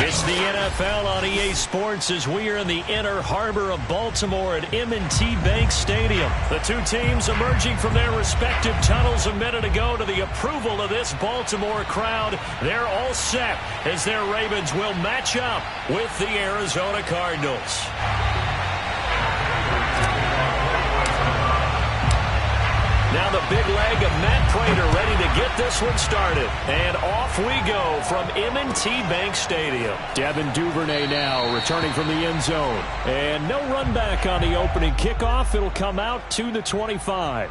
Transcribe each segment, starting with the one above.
It's the NFL on EA Sports as we are in the inner harbor of Baltimore at M&T Bank Stadium. The two teams emerging from their respective tunnels a minute ago to the approval of this Baltimore crowd. They're all set as their Ravens will match up with the Arizona Cardinals. Now the big leg of Matt Prater ready to get this one started. And off we go from M&T Bank Stadium. Devin Duvernay now returning from the end zone. And no run back on the opening kickoff. It'll come out to the 25.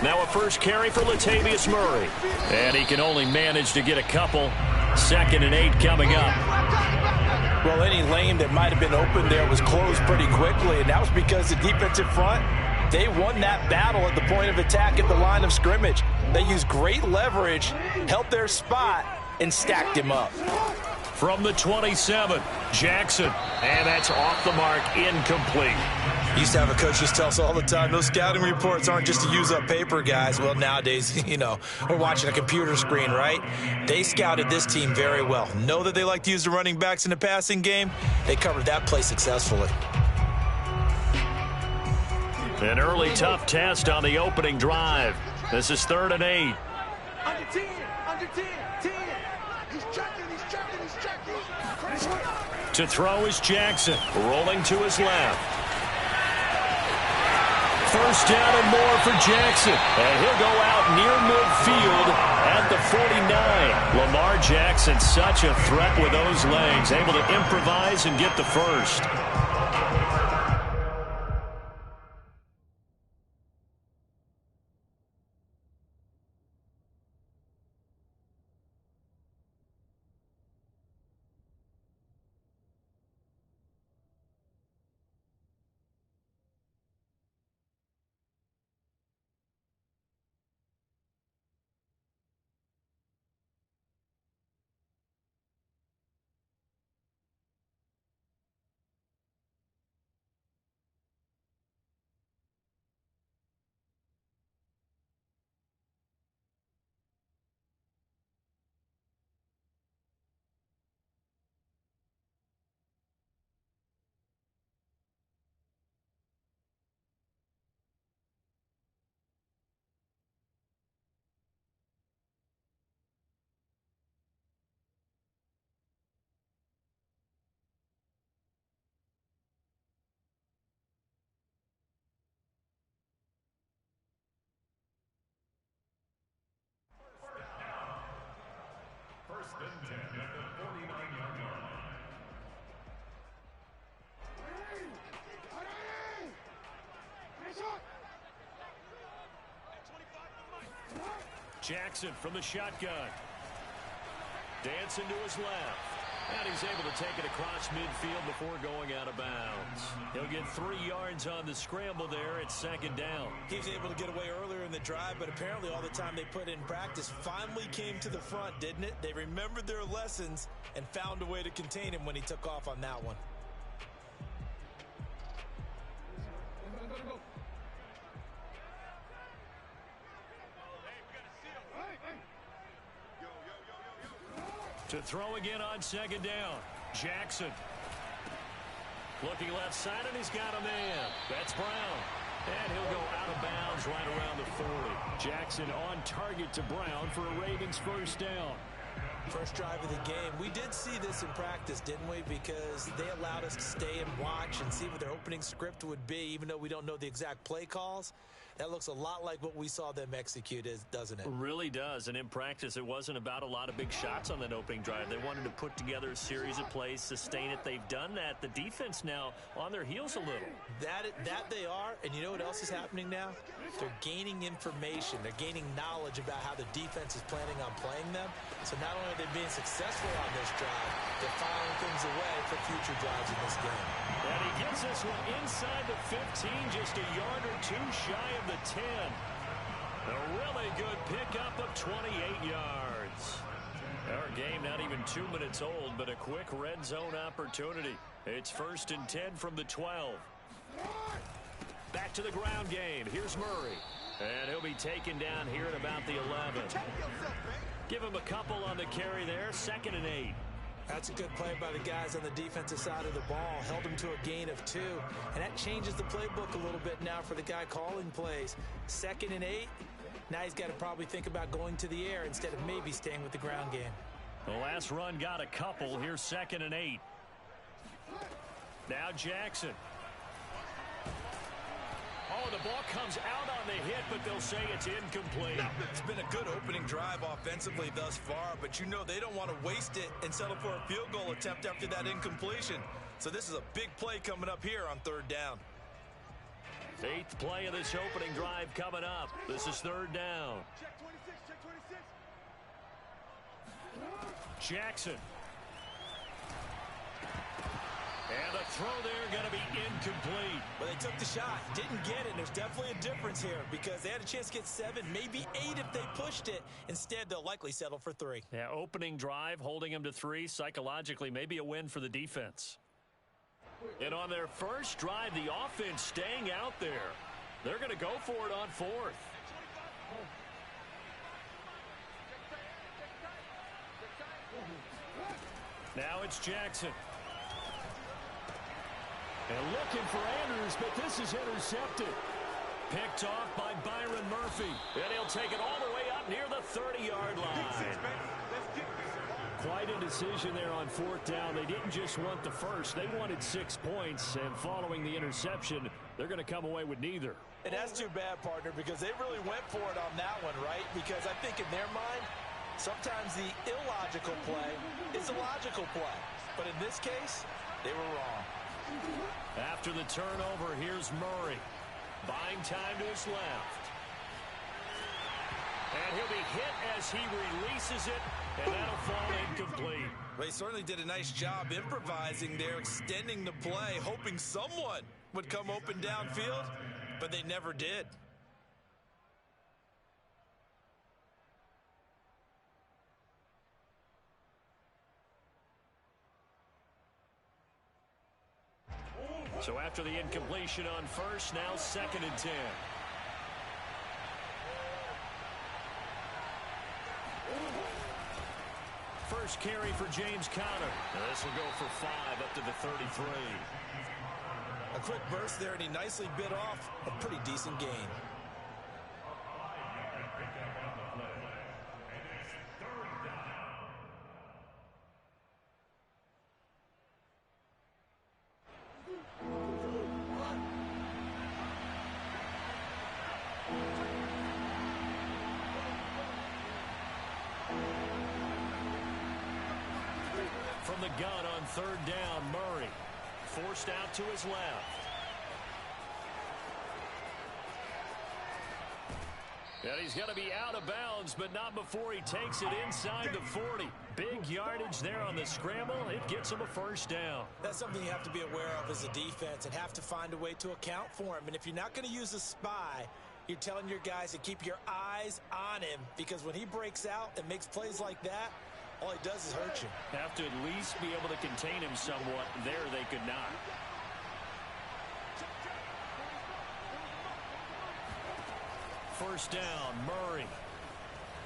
Now a first carry for Latavius Murray. And he can only manage to get a couple. 2nd and 8 coming up. Well, any lane that might have been open there was closed pretty quickly, and that was because the defensive front, they won that battle at the point of attack at the line of scrimmage. They used great leverage, held their spot, and stacked him up. From the 27, Jackson. And that's off the mark, incomplete. Used to have a coach just tell us all the time, those scouting reports aren't just to use up paper, guys. Well, nowadays, you know, we're watching a computer screen, right? They scouted this team very well. Know that they like to use the running backs in the passing game. They covered that play successfully. An early tough test on the opening drive. This is 3rd and 8. Under 10, under 10, 10. He's checking. To throw is Jackson, rolling to his left. First down and more for Jackson. And he'll go out near midfield at the 49. Lamar Jackson, such a threat with those legs, able to improvise and get the first. Jackson from the shotgun. Dancing to his left. And he's able to take it across midfield before going out of bounds. He'll get 3 yards on the scramble there at 2nd down. He was able to get away earlier in the drive, but apparently all the time they put in practice finally came to the front, didn't it? They remembered their lessons and found a way to contain him when he took off on that one. To throw again on 2nd down. Jackson. Looking left side, and he's got a man. That's Brown. And he'll go out of bounds right around the 40. Jackson on target to Brown for a Ravens first down. First drive of the game. We did see this in practice, didn't we? Because they allowed us to stay and watch and see what their opening script would be, even though we don't know the exact play calls. That looks a lot like what we saw them execute, doesn't it? It really does. And in practice, it wasn't about a lot of big shots on that opening drive. They wanted to put together a series of plays, sustain it. They've done that. The defense now on their heels a little. That they are. And you know what else is happening now? They're gaining information. They're gaining knowledge about how the defense is planning on playing them. So not only are they being successful on this drive, they're filing things away for future drives in this game. And he gets this one inside the 15, just a yard or two shy of the 10. A really good pickup of 28 yards. Our Game not even 2 minutes old, but a quick red zone opportunity. It's 1st and 10 from the 12. Back to the ground game. Here's Murray. And he'll be taken down here at about the 11. Give him a couple on the carry there. 2nd and 8. That's a good play by the guys on the defensive side of the ball. Held him to a gain of 2. And that changes the playbook a little bit now for the guy calling plays. 2nd and 8. Now he's got to probably think about going to the air instead of maybe staying with the ground game. The last run got a couple. Here's 2nd and 8. Now Jackson. Oh, the ball comes out on the hit, but they'll say it's incomplete. It's been a good opening drive offensively thus far, but you know they don't want to waste it and settle for a field goal attempt after that incompletion. So this is a big play coming up here on 3rd down. 8th play of this opening drive coming up. This is 3rd down. Check 26, check 26. Jackson. And the throw there going to be incomplete. But they took the shot, didn't get it. There's definitely a difference here because they had a chance to get 7, maybe 8 if they pushed it. Instead, they'll likely settle for 3. Yeah, opening drive, holding them to 3. Psychologically, maybe a win for the defense. And on their first drive, the offense staying out there. They're going to go for it on 4th. Now it's Jackson. And looking for Andrews, but this is intercepted. Picked off by Byron Murphy. And he'll take it all the way up near the 30-yard line. Quite a decision there on 4th down. They didn't just want the first. They wanted 6 points. And following the interception, they're going to come away with neither. And that's too bad, partner, because they really went for it on that one, right? Because I think in their mind, sometimes the illogical play is a logical play. But in this case, they were wrong. After the turnover, here's Murray. Buying time to his left. And he'll be hit as he releases it, and that'll fall incomplete. They certainly did a nice job improvising there, extending the play, hoping someone would come open downfield, but they never did. So after the incompletion on 1st, now 2nd and 10. First carry for James Conner. This will go for 5 up to the 33. A quick burst there, and he nicely bit off a pretty decent gain. From the gun on 3rd down, Murray forced out to his left. And he's going to be out of bounds, but not before he takes it inside the 40. Big yardage there on the scramble. It gets him a 1st down. That's something you have to be aware of as a defense and have to find a way to account for him. And if you're not going to use a spy, you're telling your guys to keep your eyes on him, because when he breaks out and makes plays like that, all he does is hurt you. Have to at least be able to contain him somewhat. There they could not. First down, Murray.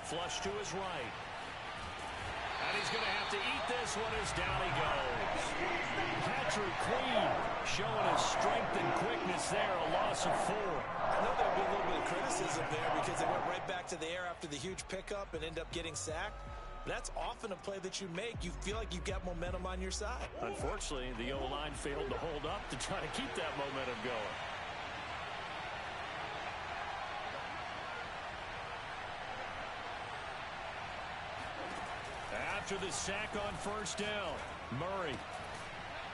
Flush to his right. And he's going to have to eat this one as down he goes. Patrick Queen showing his strength and quickness there, a loss of 4. I know there'll be a little bit of criticism there because they went right back to the air after the huge pickup and end up getting sacked. That's often a play that you make. You feel like you've got momentum on your side. Unfortunately, the O-line failed to hold up to try to keep that momentum going. After the sack on 1st down, Murray.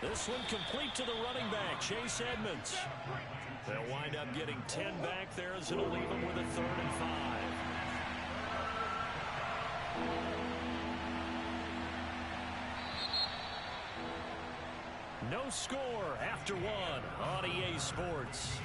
This one complete to the running back, Chase Edmonds. They'll wind up getting 10 back there as it'll leave them with a 3rd and 5. No score after 1 on EA Sports.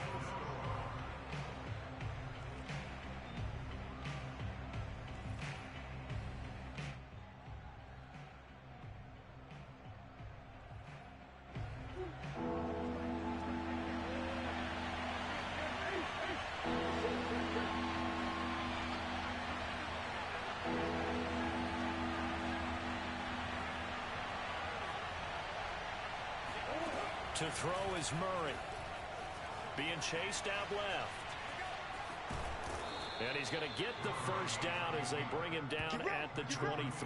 To throw is Murray. Being chased out left. And he's going to get the first down as they bring him down at the 23.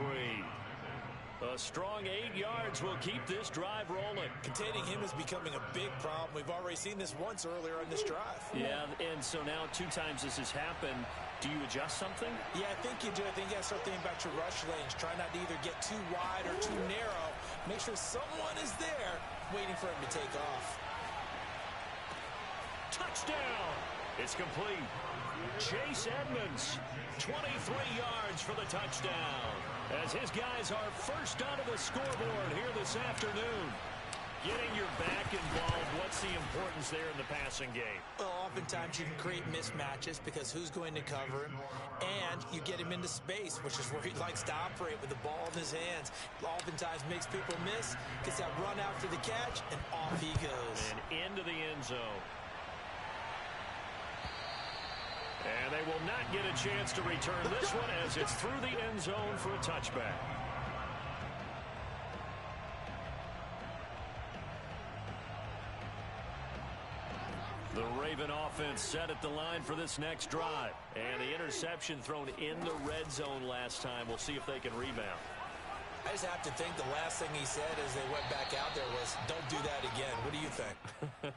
A strong 8 yards will keep this drive rolling. Containing him is becoming a big problem. We've already seen this once earlier in this drive. Yeah, and so now 2 times this has happened. Do you adjust something? Yeah, I think you do. I think you got to start thinking about your rush lanes. Try not to either get too wide or too narrow. Make sure someone is there waiting for him to take off. Touchdown! It's complete. Chase Edmonds, 23 yards for the touchdown. As his guys are first onto the scoreboard here this afternoon. Getting your back involved, what's the importance there in the passing game? Well, oftentimes you can create mismatches because who's going to cover him, and you get him into space, which is where he likes to operate with the ball in his hands. Oftentimes makes people miss, gets that run after the catch, and off he goes. And into the end zone. And they will not get a chance to return this one as it's through the end zone for a touchback. The Raven offense set at the line for this next drive. And the interception thrown in the red zone last time. We'll see if they can rebound. I just have to think the last thing he said as they went back out there was, don't do that again. What do you think?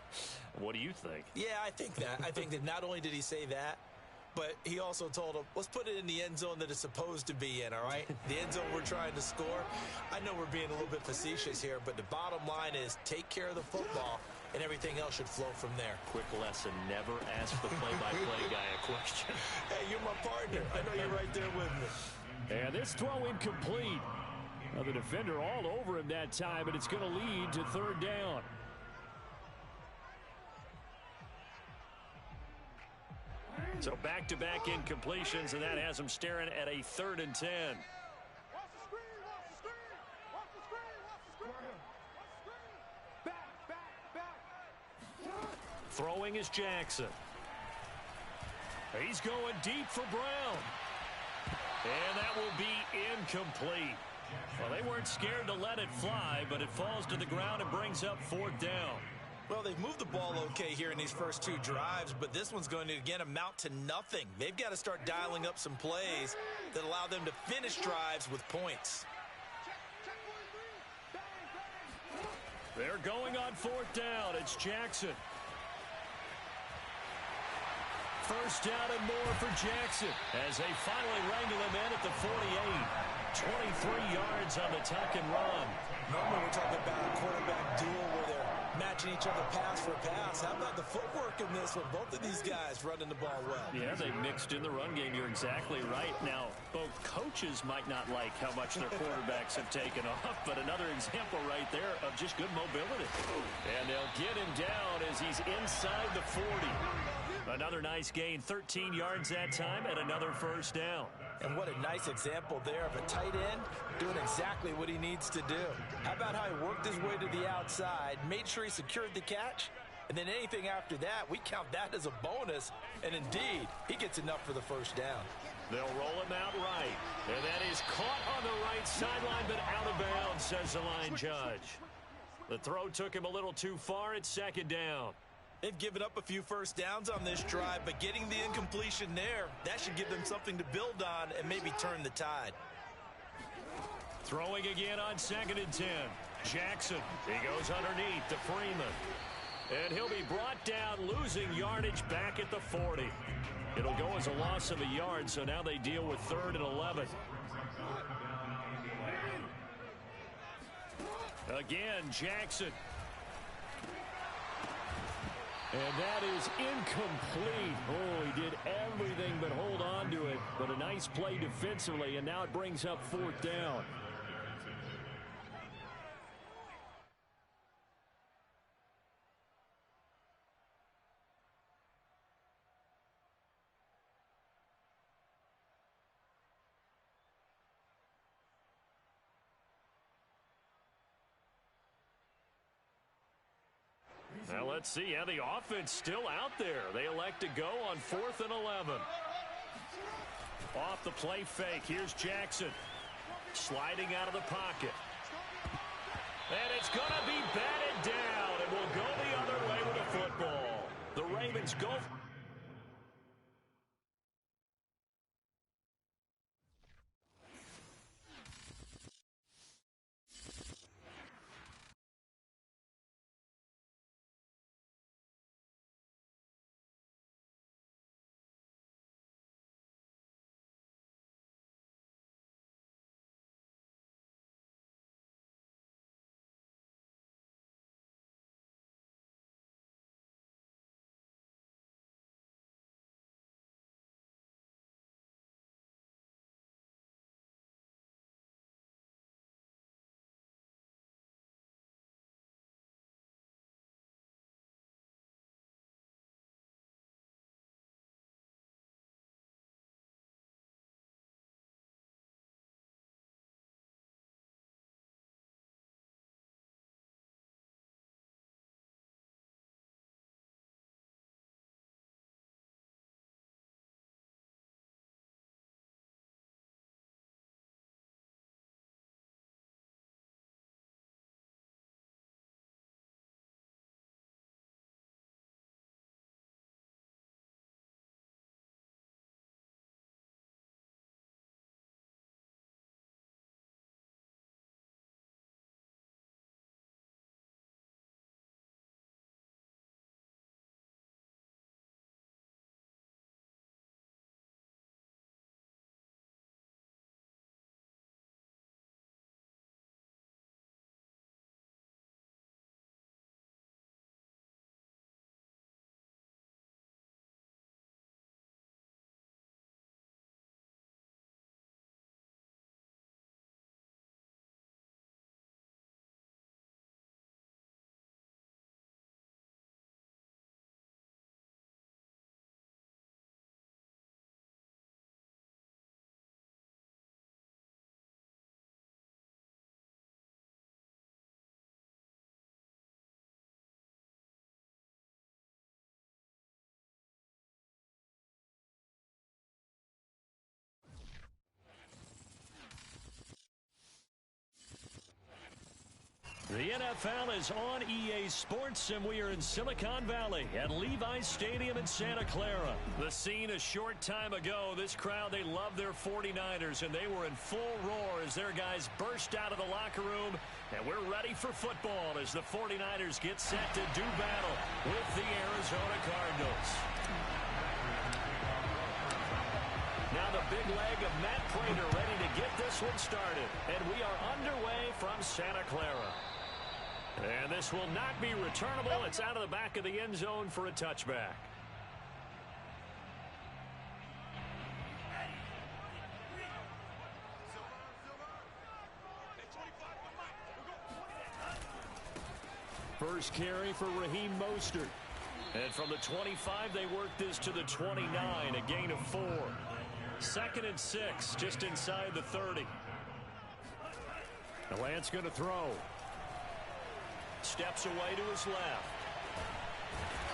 What do you think? Yeah, I think that. I think that not only did he say that, but he also told him, let's put it in the end zone that it's supposed to be in, all right? The end zone we're trying to score. I know we're being a little bit facetious here, but the bottom line is take care of the football, and everything else should flow from there. Quick lesson, never ask the play-by-play guy a question. Hey, you're my partner. I know you're right there with me. And this throw incomplete. Well, the defender all over him that time, but it's going to lead to third down. So back-to-back incompletions, and that has him staring at a 3rd and 10. Watch the screen, watch the screen, watch the screen, watch the screen, watch the screen. Back. Throwing is Jackson. He's going deep for Brown. And that will be incomplete. Well, they weren't scared to let it fly, but it falls to the ground and brings up 4th down. Well, they've moved the ball okay here in these first 2 drives, but this one's going to, again, amount to nothing. They've got to start dialing up some plays that allow them to finish drives with points. They're going on 4th down. It's Jackson. First down and more for Jackson as they finally wrangle him in at the 48. 23 yards on the tuck and run. Normally we're talking about a quarterback duel where they're matching each other pass for pass. How about the footwork in this one? Both of these guys running the ball well. Yeah, they mixed in the run game. You're exactly right. Now, both coaches might not like how much their quarterbacks have taken off, but another example right there of just good mobility. And they'll get him down as he's inside the 40. Another nice gain, 13 yards that time, and another first down. And what a nice example there of a tight end doing exactly what he needs to do. How about how he worked his way to the outside, made sure he secured the catch, and then anything after that, we count that as a bonus. And indeed, he gets enough for the first down. They'll roll him out right. And that is caught on the right sideline, but out of bounds, says the line judge. The throw took him a little too far. It's 2nd down. They've given up a few first downs on this drive, but getting the incompletion there, that should give them something to build on and maybe turn the tide. Throwing again on 2nd and 10. Jackson, he goes underneath to Freeman. And he'll be brought down, losing yardage back at the 40. It'll go as a loss of a yard, so now they deal with 3rd and 11. Again, Jackson. And that is incomplete. Oh, he did everything but hold on to it. But a nice play defensively, and now it brings up 4th down. Now let's see how the offense still out there. They elect to go on 4th and 11. Off the play fake. Here's Jackson. Sliding out of the pocket. And it's going to be batted down. And we'll Lions go. The NFL is on EA Sports, and we are in Silicon Valley at Levi's Stadium in Santa Clara. The scene a short time ago, this crowd, they love their 49ers, and they were in full roar as their guys burst out of the locker room. And we're ready for football as the 49ers get set to do battle with the Arizona Cardinals. Now the big leg of Matt Prater ready to get this one started. And we are underway from Santa Clara. And this will not be returnable. It's out of the back of the end zone for a touchback. First carry for Raheem Mostert. And from the 25, they work this to the 29, a gain of 4. 2nd and 6, just inside the 30. The Lance going to throw. Steps away to his left.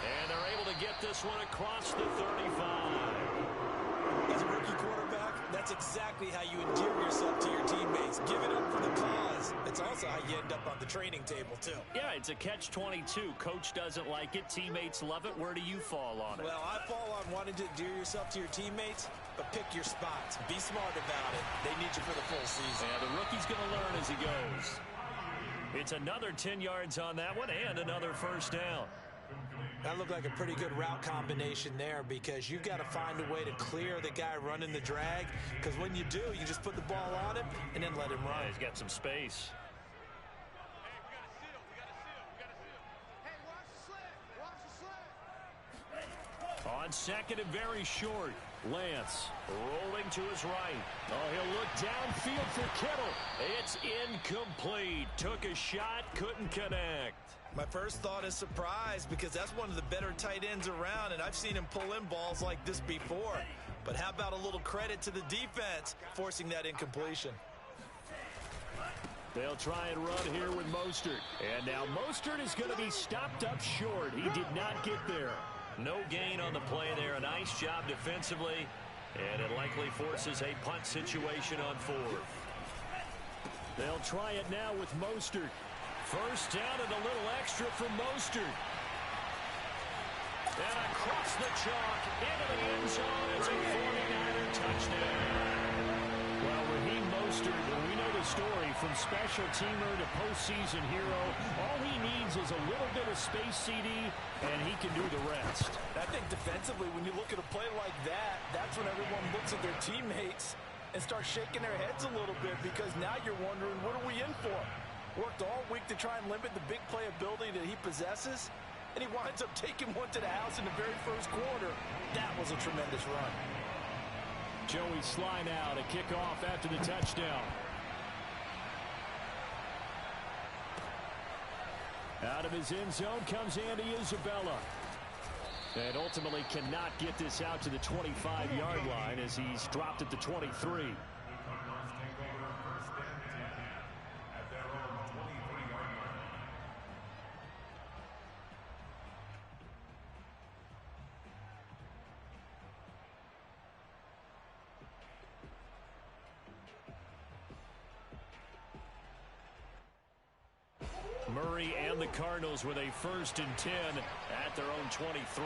And they're able to get this one across the 35. As a rookie quarterback, that's exactly how you endear yourself to your teammates. Give it up for the cause. It's also how you end up on the training table, too. Yeah, it's a catch-22. Coach doesn't like it. Teammates love it. Where do you fall on it? Well, I fall on wanting to endear yourself to your teammates, but pick your spots. Be smart about it. They need you for the full season. Yeah, the rookie's going to learn as he goes. It's another 10 yards on that one and another first down. That looked like a pretty good route combination there because you've got to find a way to clear the guy running the drag, because when you do, you just put the ball on him and then let him run. Yeah, he's got some space. On 2nd and very short, Lance rolling to his right. Oh, he'll look downfield for Kittle. It's incomplete. Took a shot, couldn't connect. My first thought is surprise because that's one of the better tight ends around, and I've seen him pull in balls like this before. But how about a little credit to the defense forcing that incompletion? They'll try and run here with Mostert. And now Mostert is going to be stopped up short. He did not get there. No gain on the play there. A nice job defensively. And it likely forces a punt situation on 4th. They'll try it now with Mostert. First down and a little extra for Mostert. And across the chalk into the end zone. It's a 49er touchdown. Well, Raheem Mostert, we know the story, from special teamer to postseason hero. All he needs is a little bit of space, CD, and he can do the rest. I think defensively, when you look at a play like that, that's when everyone looks at their teammates and starts shaking their heads a little bit, because now you're wondering, what are we in for? Worked all week to try and limit the big play ability that he possesses, and he winds up taking one to the house in the very first quarter. That was a tremendous run. Joey Sly now to kick off after the touchdown. Out of his end zone comes Andy Isabella. And ultimately cannot get this out to the 25-yard line as he's dropped at the 23. Murray and the Cardinals with a 1st and 10 at their own 23.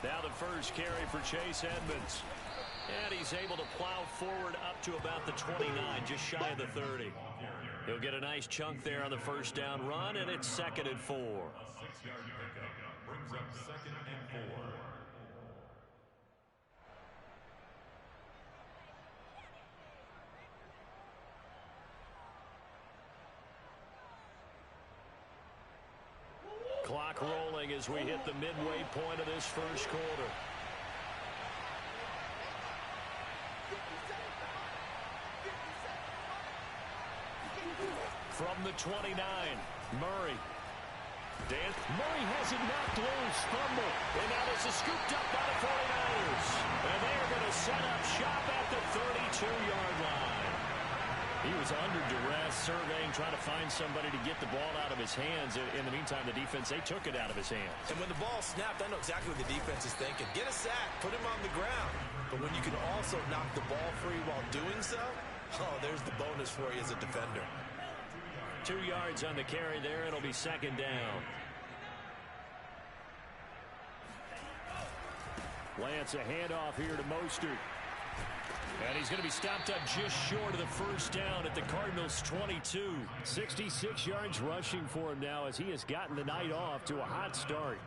Now the first carry for Chase Edmonds. And he's able to plow forward up to about the 29, just shy of the 30. He'll get a nice chunk there on the first down run, and it's 2nd and 4. A 6-yard pickup brings up 2nd and 4. Clock rolling as we hit the midway point of this first quarter. From the 29, Murray. Murray has it knocked loose, fumble, and now this is scooped up by the 49ers. And they're going to set up shop at the 32-yard line. He was under duress, surveying, trying to find somebody to get the ball out of his hands. In the meantime, the defense, they took it out of his hands. And when the ball snapped, I know exactly what the defense is thinking. Get a sack, put him on the ground. But when you can also knock the ball free while doing so, oh, there's the bonus for you as a defender. 2 yards on the carry there. It'll be 2nd down. Lance, a handoff here to Mostert. And he's going to be stopped up just short of the first down at the Cardinals' 22. 66 yards rushing for him now as he has gotten the night off to a hot start.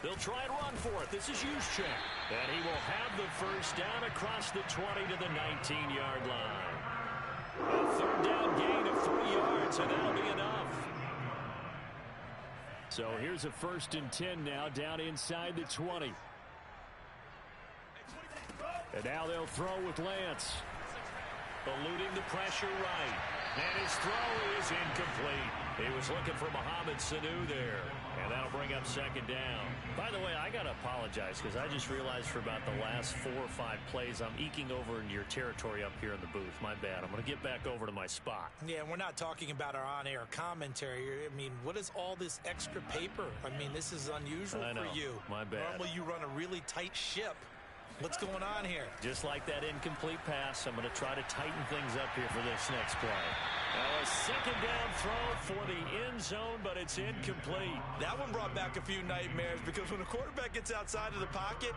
They'll try and run for it. This is Juszczyk. And he will have the first down across the 20 to the 19-yard line. A 3rd down gain of 3 yards, and that'll be enough. So here's a 1st and 10 now down inside the 20. And now they'll throw with Lance. Eluding the pressure right. And his throw is incomplete. He was looking for Mohamed Sanu there. And that'll bring up 2nd down. By the way, I got to apologize because I just realized for about the last 4 or 5 plays, I'm eking over into your territory up here in the booth. My bad. I'm going to get back over to my spot. Yeah, and we're not talking about our on-air commentary. I mean, what is all this extra paper? I mean, this is unusual for you. My bad. Normally you run a really tight ship. What's going on here? Just like that incomplete pass, I'm going to try to tighten things up here for this next play. Now a 2nd down throw for the end zone, but it's incomplete. That one brought back a few nightmares because when a quarterback gets outside of the pocket,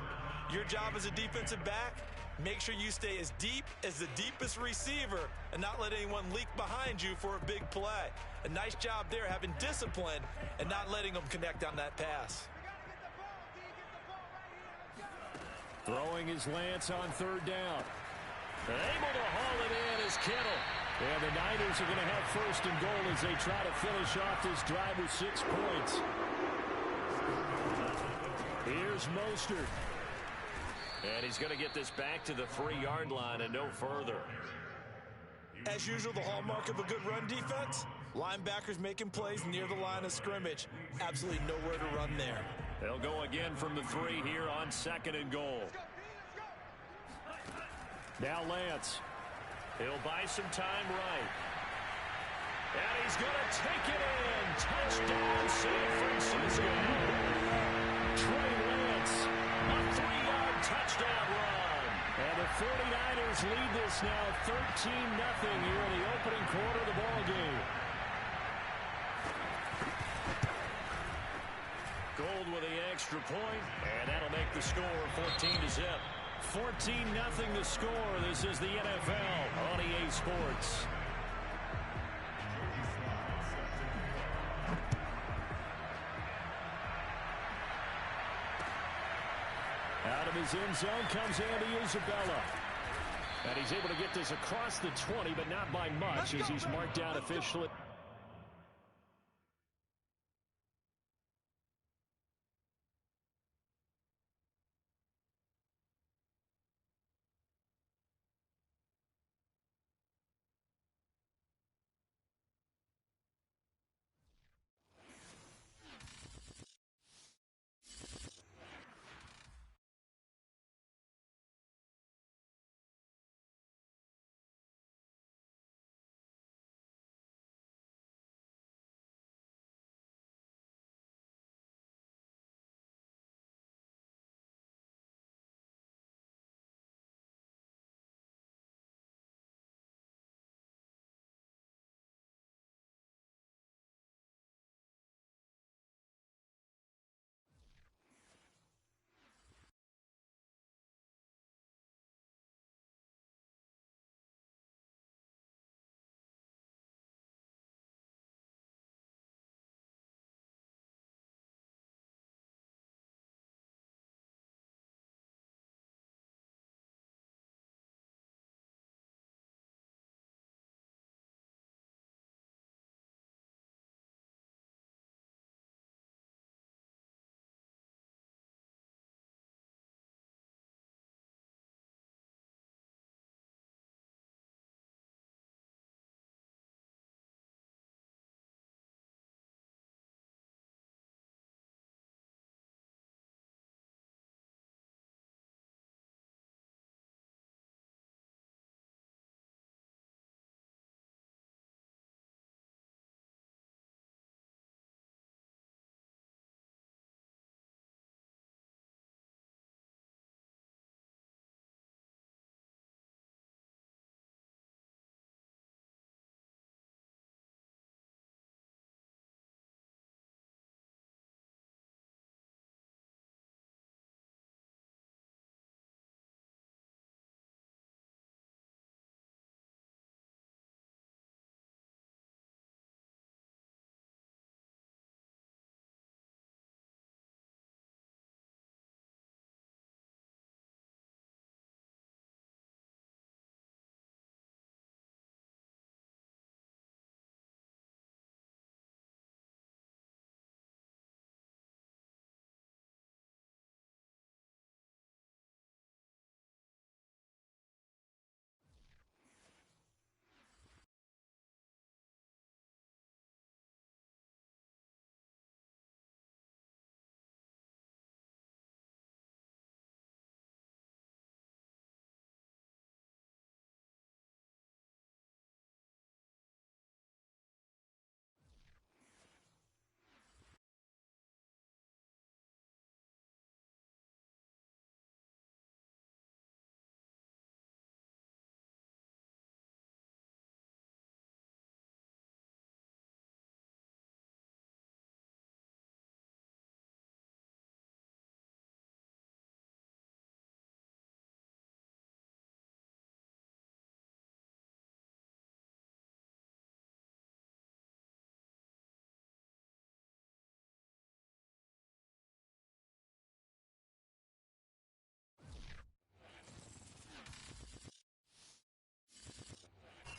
your job as a defensive back, make sure you stay as deep as the deepest receiver and not let anyone leak behind you for a big play. A nice job there having discipline and not letting them connect on that pass. Throwing is Lance on 3rd down. And able to haul it in is Kittle. And the Niners are going to have 1st and goal as they try to finish off this drive with 6 points. Here's Mostert. And he's going to get this back to the 3-yard line and no further. As usual, the hallmark of a good run defense, linebackers making plays near the line of scrimmage. Absolutely nowhere to run there. They'll go again from the 3 here on 2nd and goal. Now Lance. He'll buy some time right. And he's going to take it in. Touchdown, San Francisco. Trey Lance, a 3-yard touchdown run. And the 49ers lead this now 13-0 here in the opening quarter of the ballgame. Gold with the extra point, and that'll make the score 14-0. 14-0 the score. This is the NFL on EA Sports. Out of his end zone comes Andy Isabella. And he's able to get this across the 20, but not by much as he's marked down officially.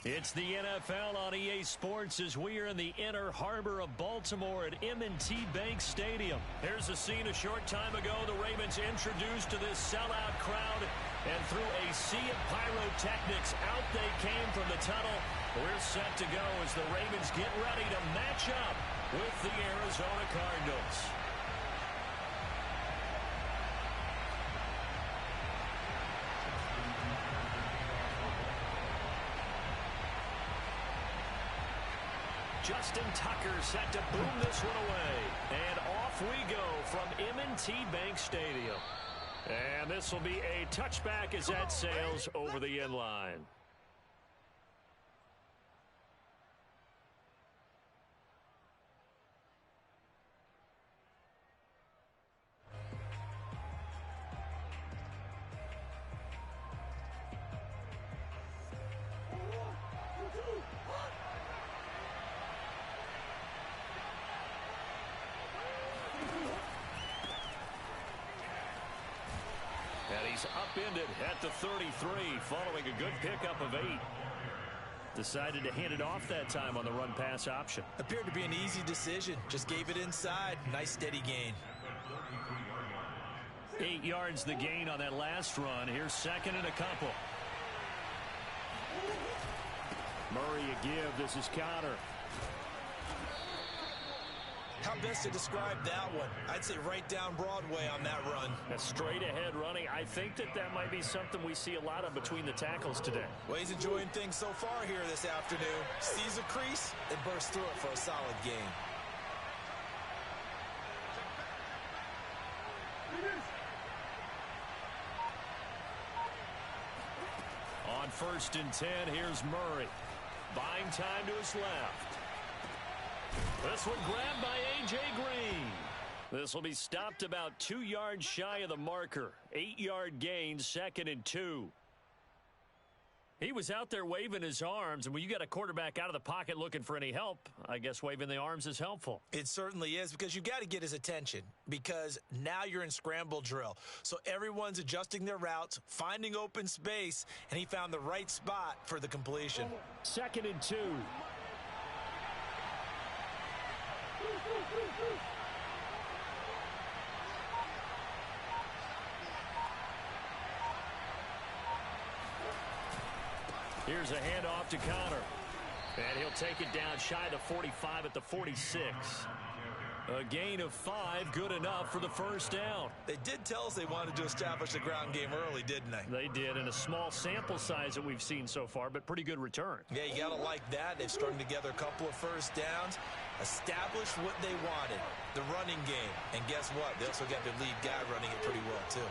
It's the NFL on EA Sports as we are in the inner harbor of Baltimore at M&T Bank Stadium. Here's a scene a short time ago. The Ravens introduced to this sellout crowd, and through a sea of pyrotechnics, out they came from the tunnel. We're set to go as the Ravens get ready to match up with the Arizona Cardinals. Justin Tucker set to boom this one away. And off we go from M&T Bank Stadium. And this will be a touchback as that sails over the end line. And he's upended at the 33 following a good pickup of 8. Decided to hand it off that time on the run-pass option. Appeared to be an easy decision. Just gave it inside. Nice steady gain. 8 yards the gain on that last run. Here's second and a couple. Murray a give. This is Connor. How best to describe that one? I'd say right down Broadway on that run. A straight ahead running. I think that might be something we see a lot of between the tackles today. Well, he's enjoying things so far here this afternoon. Sees a crease and bursts through it for a solid gain. On 1st and 10, here's Murray. Buying time to his left. This one grabbed by A.J. Green. This will be stopped about 2 yards shy of the marker. 8-yard gain, 2nd and 2. He was out there waving his arms, and when you got a quarterback out of the pocket looking for any help, I guess waving the arms is helpful. It certainly is, because you got to get his attention, because now you're in scramble drill. So everyone's adjusting their routes, finding open space, and he found the right spot for the completion. 2nd and 2. Here's a handoff to Connor. And he'll take it down shy of the 45 at the 46. A gain of 5, good enough for the first down. They did tell us they wanted to establish the ground game early, didn't they? They did, in a small sample size that we've seen so far, but pretty good return. Yeah, you got to like that. They've strung together a couple of first downs, established what they wanted, the running game. And guess what? They also got their lead guy running it pretty well, too.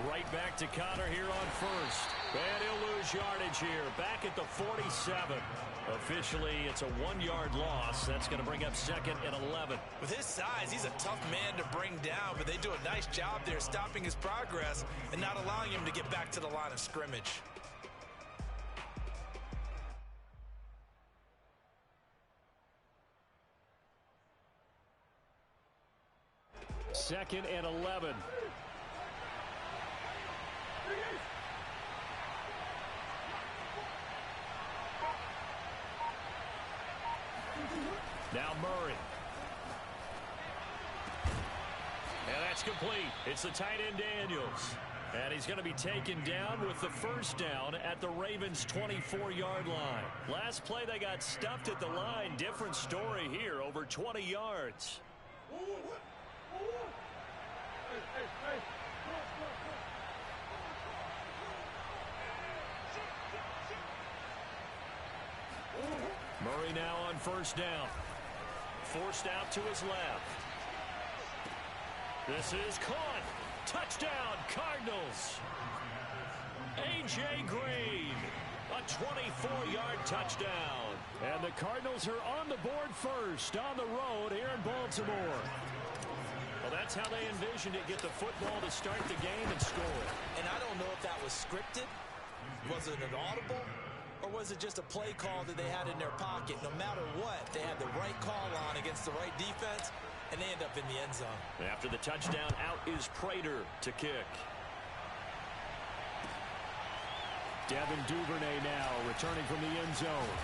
Right back to Connor here on 1st. And he'll lose yardage here. Back at the 47. Officially, it's a 1-yard loss. That's going to bring up 2nd and 11. With his size, he's a tough man to bring down, but they do a nice job there stopping his progress and not allowing him to get back to the line of scrimmage. Second and 11. Now Murray. And that's complete. It's the tight end Daniels. And he's going to be taken down with the first down at the Ravens' 24-yard line. Last play they got stuffed at the line. Different story here, over 20 yards. Murray now on first down. Forced out to his left. This is caught. Touchdown, Cardinals. A.J. Green. A 24-yard touchdown. And the Cardinals are on the board first on the road here in Baltimore. Well, that's how they envisioned it. Get the football to start the game and score. And I don't know if that was scripted. Was it an audible? Or was it just a play call that they had in their pocket? No matter what, they had the right call on against the right defense, and they end up in the end zone. After the touchdown, out is Prater to kick. Devin Duvernay now returning from the end zone.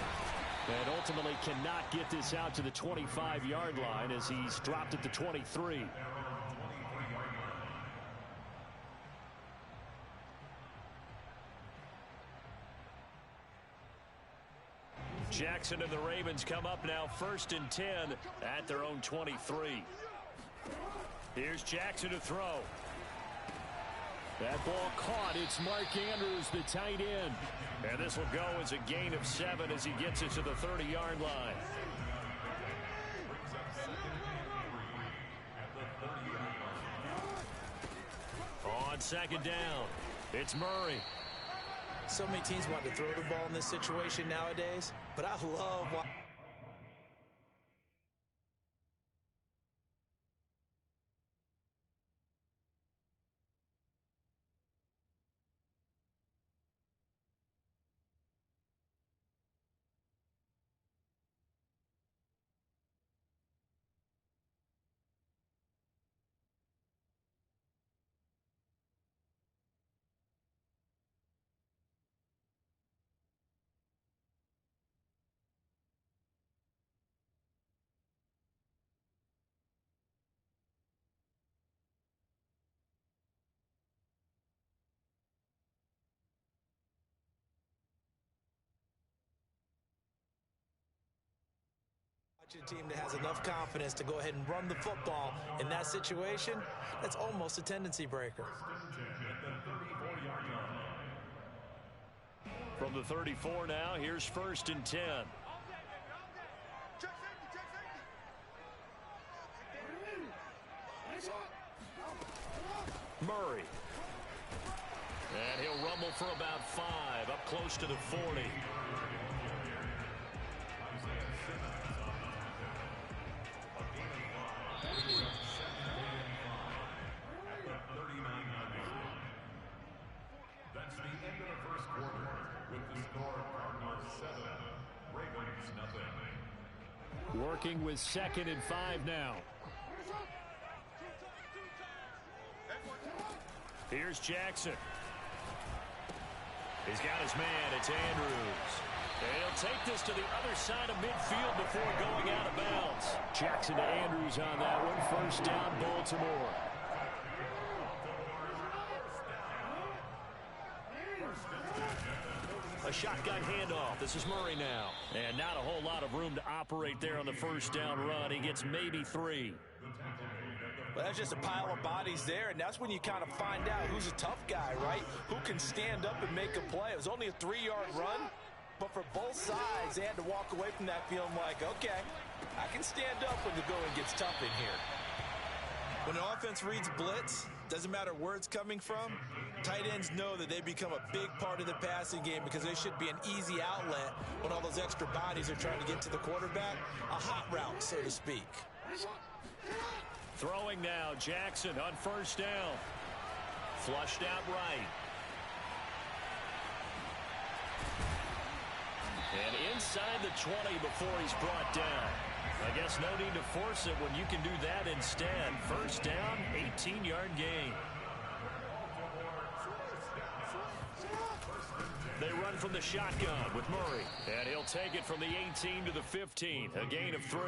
And ultimately cannot get this out to the 25-yard line as he's dropped at the 23. Jackson and the Ravens come up now 1st and 10 at their own 23. Here's Jackson to throw. That ball caught. It's Mark Andrews, the tight end. And this will go as a gain of 7 as he gets it to the 30-yard line. On second down, it's Murray. So many teams want to throw the ball in this situation nowadays, but I love watching. A team that has enough confidence to go ahead and run the football in that situation, that's almost a tendency breaker. From the 34 now, here's 1st and 10. Murray. And he'll rumble for about 5, up close to the 40. That's the end of the first quarter with the score Cardinals 7, Ravens nothing. Working with 2nd and 5 now. Here's Jackson. He's got his man. It's Andrews. And he'll take this to the other side of midfield before going out of bounds. Jackson to Andrews on that one. 1st down, Baltimore. A shotgun handoff. This is Murray now. And not a whole lot of room to operate there on the 1st down run. He gets maybe 3. Well, that's just a pile of bodies there, and that's when you kind of find out who's a tough guy, right? Who can stand up and make a play. It was only a 3-yard run, but for both sides, they had to walk away from that feeling like, okay, I can stand up when the going gets tough in here. When an offense reads blitz, doesn't matter where it's coming from, tight ends know that they become a big part of the passing game because they should be an easy outlet when all those extra bodies are trying to get to the quarterback. A hot route, so to speak. Throwing now, Jackson on 1st down. Flushed out right. And inside the 20 before he's brought down. I guess no need to force it when you can do that instead. 1st down, 18-yard gain. They run from the shotgun with Murray. And he'll take it from the 18 to the 15. A gain of 3.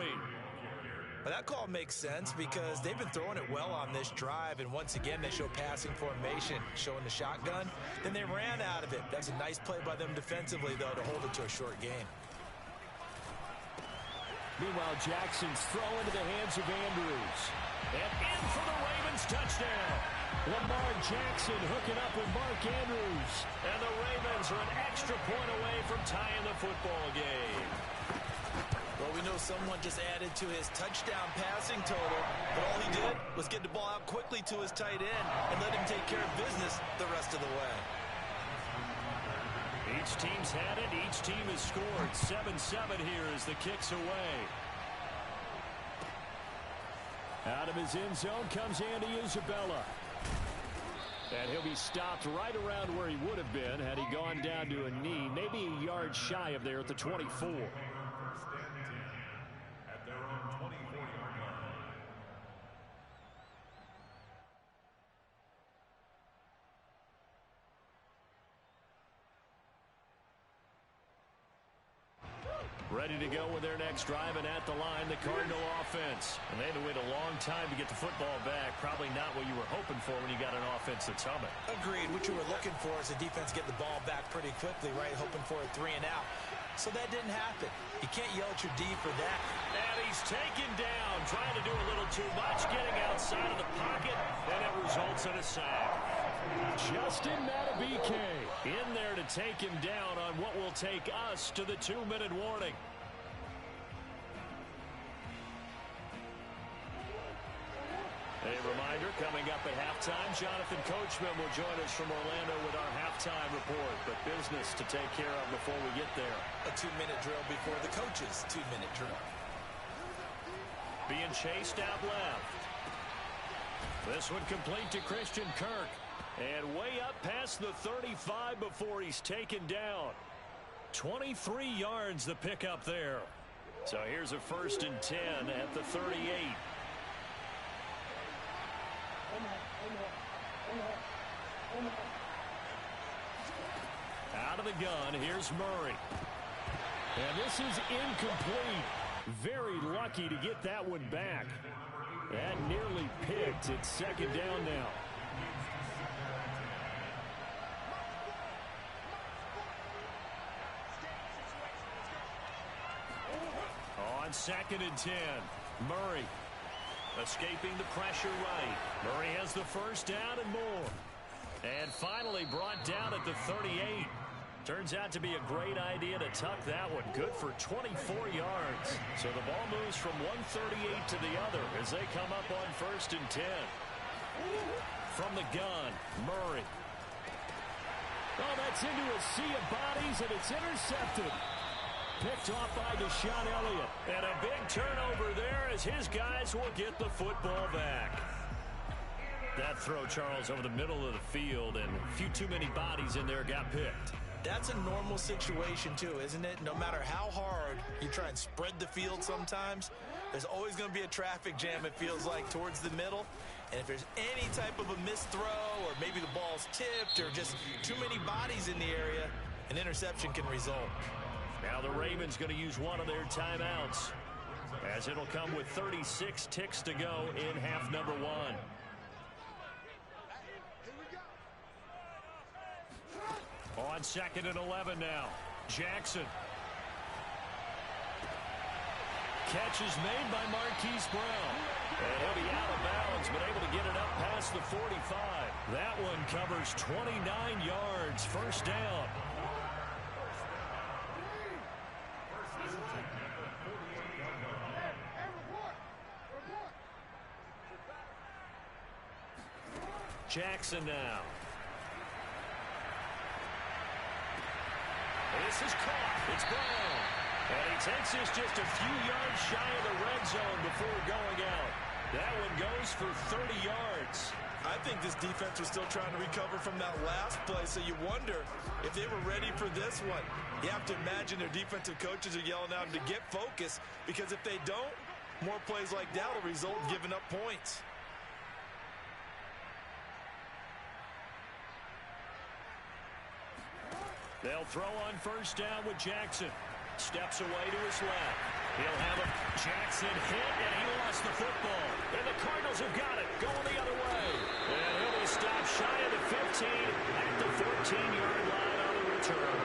Well, that call makes sense because they've been throwing it well on this drive, and once again they show passing formation, showing the shotgun. Then they ran out of it. That's a nice play by them defensively, though, to hold it to a short gain. Meanwhile, Jackson's throw into the hands of Andrews. And in for the Ravens touchdown. Lamar Jackson hooking up with Mark Andrews. And the Ravens are an extra point away from tying the football game. Well, we know someone just added to his touchdown passing total, but all he did was get the ball out quickly to his tight end and let him take care of business the rest of the way. Each team's had it. Each team has scored. 7-7 here as the kick's away. Out of his end zone comes Andy Isabella. And he'll be stopped right around where he would have been had he gone down to a knee, maybe a yard shy of there at the 24. At their own 24-yard line. Ready to go with their next drive, and at the line, the Cardinal offense. And they had to wait a long time to get the football back. Probably not what you were hoping for when you got an offense that's humming. Agreed. What you were looking for is the defense get the ball back pretty quickly, right? Hoping for a 3 and out. So that didn't happen. You can't yell at your D for that. And he's taken down, trying to do a little too much, getting outside of the pocket, and it results in a sack. Austin Matabike in there to take him down on what will take us to the 2-minute warning. A reminder, coming up at halftime, Jonathan Coachman will join us from Orlando with our halftime report. But business to take care of before we get there. A 2-minute drill before the coach's 2-minute drill. Being chased out left. This one complete to Christian Kirk. And way up past the 35 before he's taken down. 23 yards the pickup there. So here's a 1st and 10 at the 38. Out of the gun, here's Murray. And this is incomplete. Very lucky to get that one back. That nearly picked. It's 2nd down now. On 2nd and 10, Murray escaping the pressure right. Murray has the 1st down and more. And finally brought down at the 38. Turns out to be a great idea to tuck that one. Good for 24 yards. So the ball moves from 138 to the other as they come up on 1st and 10. From the gun, Murray. Oh, that's into a sea of bodies, and it's intercepted. Picked off by Deshaun Elliott. And a big turnover there as his guys will get the football back. That throw, Charles, over the middle of the field, and a few too many bodies in there got picked. That's a normal situation, too, isn't it? No matter how hard you try and spread the field sometimes, there's always going to be a traffic jam, it feels like, towards the middle. And if there's any type of a missed throw or maybe the ball's tipped or just too many bodies in the area, an interception can result. Now the Ravens going to use one of their timeouts as it'll come with 36 ticks to go in half number 1. On 2nd and 11 now. Jackson. Catch is made by Marquise Brown. And he'll be out of bounds, but able to get it up past the 45. That one covers 29 yards. 1st down. Jackson now. This is caught. It's Brown. And he takes this just a few yards shy of the red zone before going out. That one goes for 30 yards. I think this defense was still trying to recover from that last play, so you wonder if they were ready for this one. You have to imagine their defensive coaches are yelling at them to get focused, because if they don't, more plays like that will result in giving up points. They'll throw on 1st down with Jackson. Steps away to his left. He'll have a Jackson hit, and he lost the football. And the Cardinals have got it, going the other way. And he'll be stopped shy of the 15 at the 14-yard line on the return.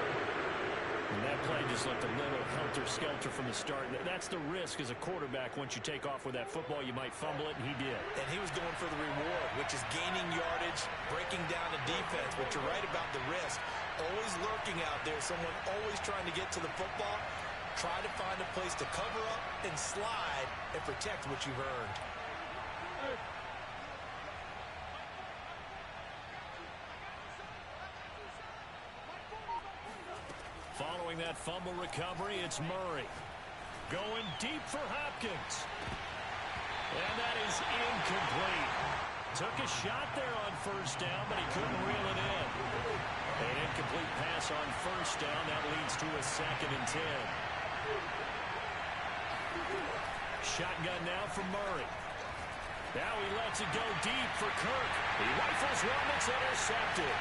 And that play just looked a little helter-skelter from the start. That's the risk as a quarterback. Once you take off with that football, you might fumble it, and he did. And he was going for the reward, which is gaining yardage, breaking down the defense. But you're right about the risk. Always lurking out there, someone always trying to get to the football. Try to find a place to cover up and slide and protect what you've earned. Following that fumble recovery, it's Murray. Going deep for Hopkins. And that is incomplete. Took a shot there on 1st down, but he couldn't reel it in. An incomplete pass on 1st down. That leads to a 2nd and 10. Shotgun now for Murray. Now he lets it go deep for Kirk. He rifles one that's intercepted.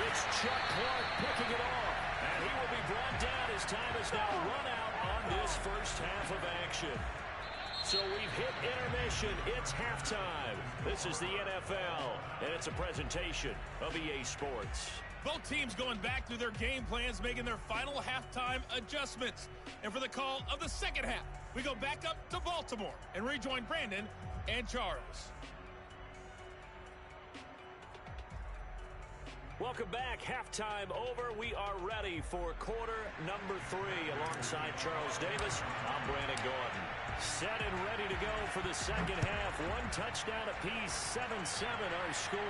It's Chuck Clark picking it off. And he will be brought down as time has now run out on this 1st half of action. So we've hit intermission. It's halftime. This is the NFL, and it's a presentation of EA Sports. Both teams going back through their game plans, making their final halftime adjustments. And for the call of the 2nd half, we go back up to Baltimore and rejoin Brandon and Charles. Welcome back. Halftime over. We are ready for quarter number 3. Alongside Charles Davis, I'm Brandon Gordon. Set and ready to go for the second half. 1 touchdown apiece, 7-7 our score.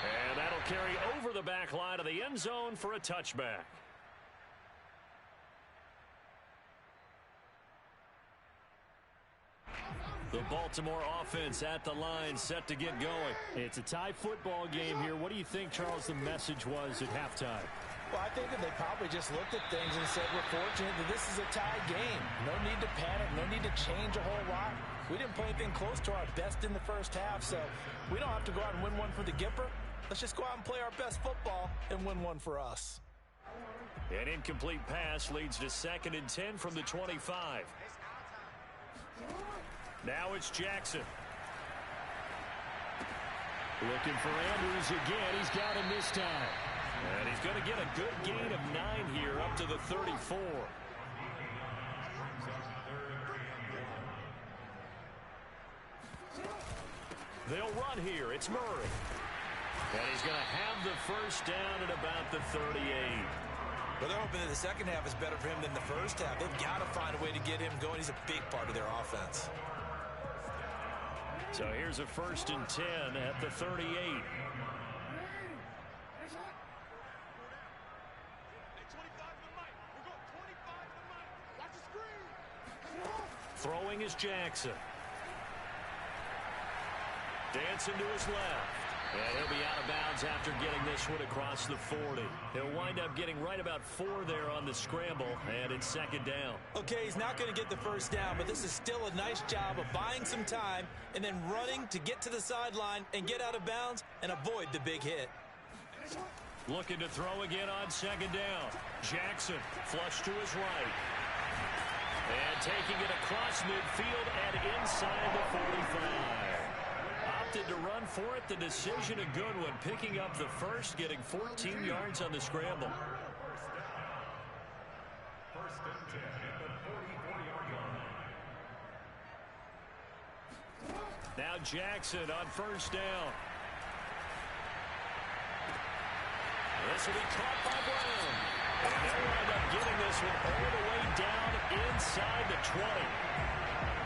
And that'll carry over the back line of the end zone for a touchback. The Baltimore offense at the line, set to get going. It's a tie football game here. What do you think, Charles, the message was at halftime? Well, I think that they probably just looked at things and said, we're fortunate that this is a tie game. No need to panic, no need to change a whole lot. We didn't play anything close to our best in the first half, so we don't have to go out and win one for the Gipper. Let's just go out and play our best football and win one for us. An incomplete pass leads to 2nd and 10 from the 25. Now it's Jackson. Looking for Andrews again. He's got him this time. And he's going to get a good gain of 9 here up to the 34. They'll run here. It's Murray. And he's going to have the first down at about the 38. But they're hoping that the second half is better for him than the first half. They've got to find a way to get him going. He's a big part of their offense. So here's a 1st and 10 at the 38. Throwing is Jackson. Dancing to his left. And he'll be out of bounds after getting this one across the 40. He'll wind up getting right about 4 there on the scramble, and it's 2nd down. Okay, he's not going to get the first down, but this is still a nice job of buying some time and then running to get to the sideline and get out of bounds and avoid the big hit. Looking to throw again on 2nd down. Jackson flush to his right. And taking it across midfield and inside the 45. Opted to run for it. The decision a good one. Picking up the first, getting 14 yards on the scramble. First and 10 at the 44-yard line. Now Jackson on 1st down. This will be caught by Brown. And they'll wind up getting this one all the way down inside the 20.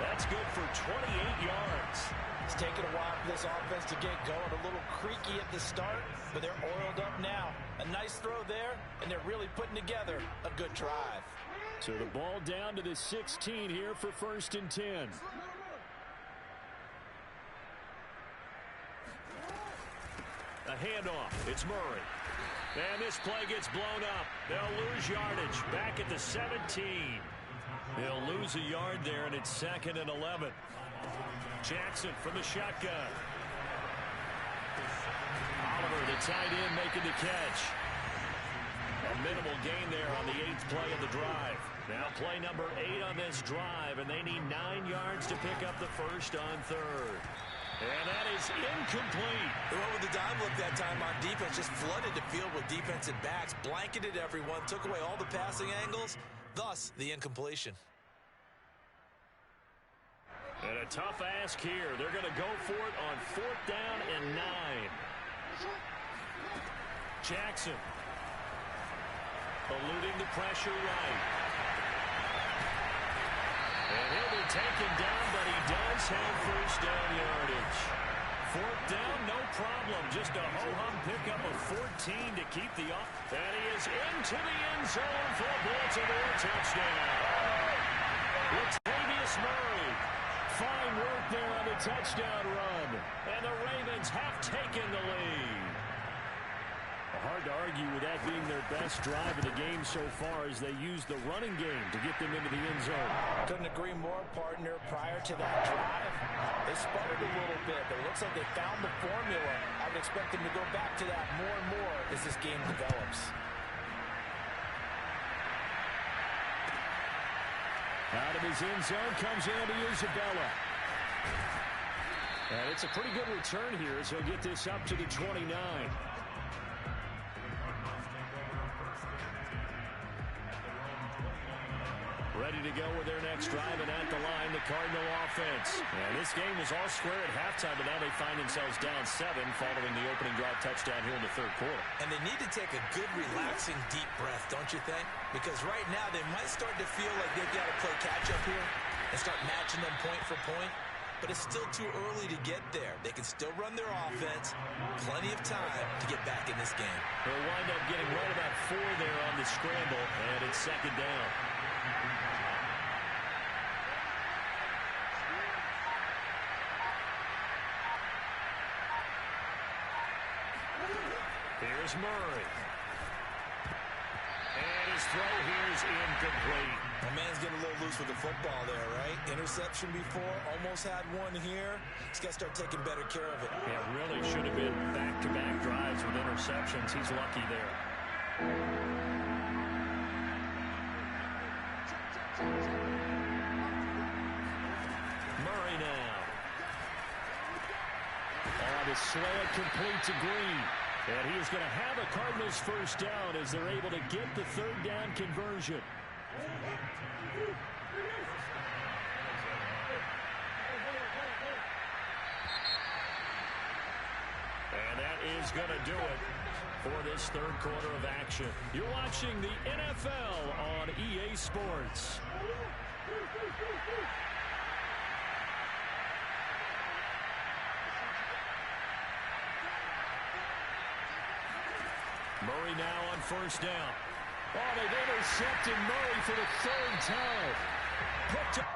That's good for 28 yards. It's taken a while for this offense to get going. A little creaky at the start, but they're oiled up now. A nice throw there, and they're really putting together a good drive. So the ball down to the 16 here for 1st and 10. A handoff. It's Murray. And this play gets blown up. They'll lose yardage. Back at the 17. They'll lose a yard there, and it's 2nd and 11. Jackson from the shotgun. Oliver, the tight end, making the catch. A minimal gain there on the 8th play of the drive. Now play number 8 on this drive, and they need 9 yards to pick up the first on 3rd. And that is incomplete. They went with the dime look that time on defense, just flooded the field with defensive backs, blanketed everyone, took away all the passing angles, thus the incompletion. And a tough ask here. They're going to go for it on 4th down and 9. Jackson eluding the pressure right. And he'll be taken down, but he does have first down yardage. 4th down, no problem. Just a ho-hum pickup of 14 to keep the off. And he is into the end zone for a Baltimore touchdown. Latavius Murray. Fine work there on the touchdown run. And the Ravens have taken the lead. Hard to argue with that being their best drive of the game so far as they used the running game to get them into the end zone. Couldn't agree more, partner. Prior to that drive, they sputtered a little bit, but it looks like they found the formula. I would expect them to go back to that more and more as this game develops. Out of his end zone comes Andy Isabella. And it's a pretty good return here, so he'll get this up to the 29. Ready to go with their next drive, and at the line, the Cardinal offense. And this game was all square at halftime, but now they find themselves down 7 following the opening drive touchdown here in the third quarter. And they need to take a good, relaxing, deep breath, don't you think? Because right now they might start to feel like they've got to play catch-up here and start matching them point for point. But it's still too early to get there. They can still run their offense. Plenty of time to get back in this game. They'll wind up getting right about 4 there on the scramble, and it's second down. Here's Murray. And his throw here is incomplete. My man's getting a little loose with the football there, right? Interception before, almost had one here. He's got to start taking better care of it. Yeah, really should have been back-to-back drives with interceptions. He's lucky there. Murray now. The slant complete to Green. And he is going to have a Cardinals first down as they're able to get the third down conversion. And that is going to do it for this third quarter of action. You're watching the NFL on EA Sports. Murray now on first down. Oh, they've intercepted Murray for the third time. Put to